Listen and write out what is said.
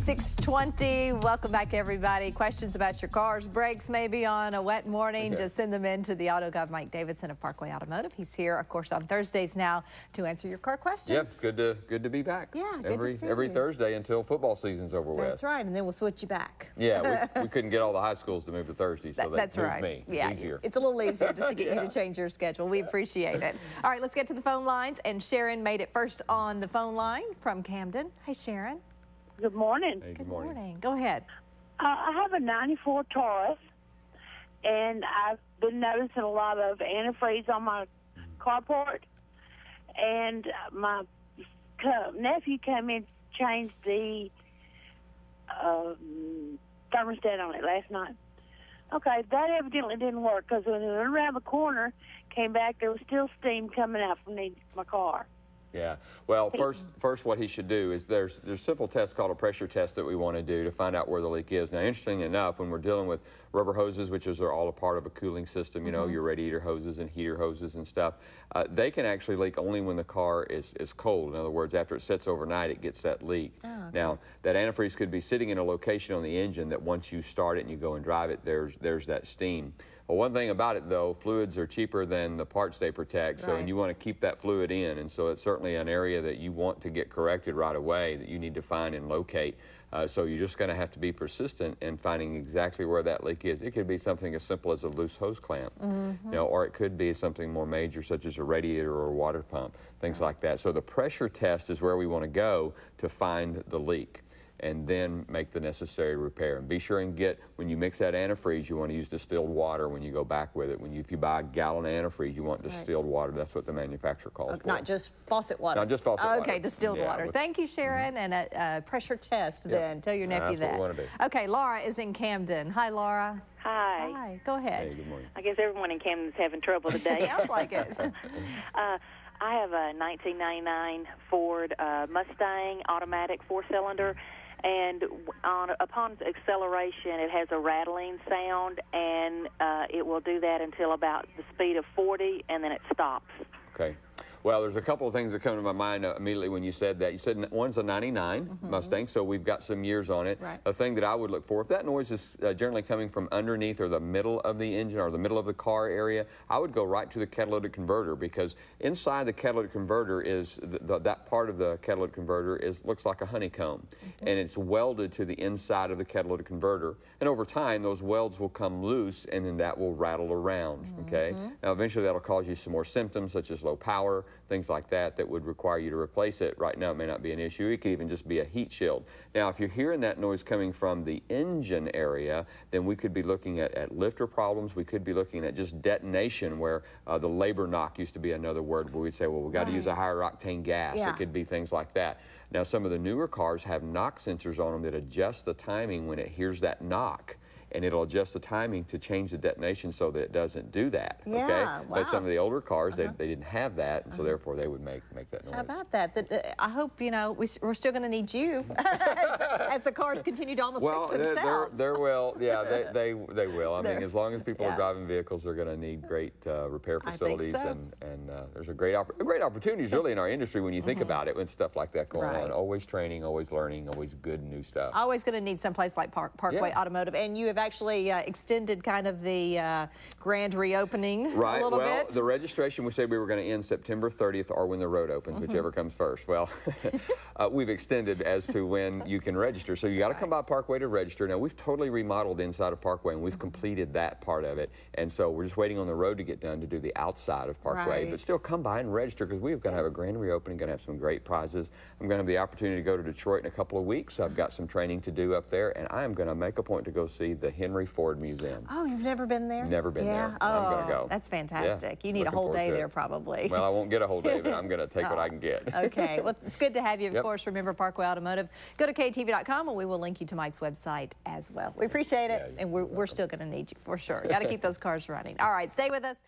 6:20. Welcome back, everybody. Questions about your cars, brakes, maybe on a wet morning, just send them in to the Auto Guy, Mike Davidson of Parkway Automotive. He's here, of course, on Thursdays now to answer your car questions. Yep, good to be back. Yeah, every Thursday until football season's over with. That's right, and then we'll switch you back. Yeah, we couldn't get all the high schools to move to Thursday, so that's moved right. me. Yeah, it's easier. It's a little easier just to get you to change your schedule. We appreciate it. All right, let's get to the phone lines, and Sharon made it first on the phone line from Camden. Hey, Sharon. Good morning. Hey, Good morning. Go ahead. I have a 94 Taurus, and I've been noticing a lot of antifreeze on my carport. And my nephew came in, changed the thermostat on it last night. Okay, that evidently didn't work because when we went around the corner, came back, there was still steam coming out from my car. Yeah. Well, first, what he should do is there's a simple test called a pressure test that we want to do to find out where the leak is. Now, interestingly enough, when we're dealing with rubber hoses, which are all a part of a cooling system, you know, your radiator hoses and heater hoses and stuff, they can actually leak only when the car is cold. In other words, after it sits overnight, it gets that leak. Oh, okay. Now, that antifreeze could be sitting in a location on the engine that once you start it and you go and drive it, there's that steam. Well, one thing about it, though, fluids are cheaper than the parts they protect, so and you want to keep that fluid in, and so it's certainly an area that you want to get corrected right away that you need to find and locate. So you're just going to have to be persistent in finding exactly where that leak is. It could be something as simple as a loose hose clamp, you know, or it could be something more major such as a radiator or a water pump, things like that. So the pressure test is where we want to go to find the leak, and then make the necessary repair. And be sure and get, when you mix that antifreeze, you want to use distilled water when you go back with it. If you buy a gallon of antifreeze, you want distilled water. That's what the manufacturer calls for. Not just faucet water. Not just faucet water. Okay, distilled water. Thank you, Sharon. And a pressure test then. Tell your nephew that's that. what we want to do. Okay, Laura is in Camden. Hi, Laura. Hi. Hi. Go ahead. Hey, good morning. I guess everyone in Camden's having trouble today. Sounds like it. I have a 1999 Ford Mustang automatic four-cylinder, and upon acceleration, it has a rattling sound, and it will do that until about the speed of 40, and then it stops. Okay. Well, there's a couple of things that come to my mind immediately when you said that. You said one's a 99 Mustang, so we've got some years on it. Right. A thing that I would look for, if that noise is generally coming from underneath or the middle of the engine or the middle of the car area, I would go right to the catalytic converter, because inside the catalytic converter is that part of the catalytic converter looks like a honeycomb, and it's welded to the inside of the catalytic converter. And over time, those welds will come loose, and then that will rattle around. Okay. Now, eventually, that'll cause you some more symptoms, such as low power, things like that, that would require you to replace it. Right now, it may not be an issue. It could even just be a heat shield. Now, if you're hearing that noise coming from the engine area, then we could be looking at lifter problems. We could be looking at just detonation, where the labor knock used to be another word where we'd say, well, we've got to use a higher octane gas. It could be things like that. Now, some of the newer cars have knock sensors on them that adjust the timing when it hears that knock, and it'll adjust the timing to change the detonation so that it doesn't do that. Okay? But some of the older cars, they didn't have that, and so therefore they would make that noise. How about that? I hope, you know, we're still going to need you as the cars continue to almost fix themselves. They will. I mean, as long as people are driving vehicles, they're going to need great repair facilities, and there's a great opportunities really in our industry when you think about it, when stuff like that going on. Always training, always learning, always good new stuff. Always going to need someplace like Parkway Automotive, and you have actually extended kind of the grand reopening a little bit. The registration, we said we were going to end September 30th or when the road opens, whichever comes first. Well, we've extended as to when you can register. So you got to come by Parkway to register. Now, we've totally remodeled inside of Parkway, and we've completed that part of it. And so we're just waiting on the road to get done to do the outside of Parkway. But still come by and register, because we're going to have a grand reopening, going to have some great prizes. I'm going to have the opportunity to go to Detroit in a couple of weeks. I've got some training to do up there, and I am going to make a point to go see the Henry Ford Museum. Oh, you've never been there? Never been there. Oh, I'm going to go. That's fantastic. You need a whole day there probably. Well, I won't get a whole day, but I'm going to take what I can get. Okay. Well, it's good to have you, of course. Remember Parkway Automotive. Go to KTV.com, and we will link you to Mike's website as well. We appreciate it, and we're still going to need you for sure. Got to keep those cars running. All right, stay with us.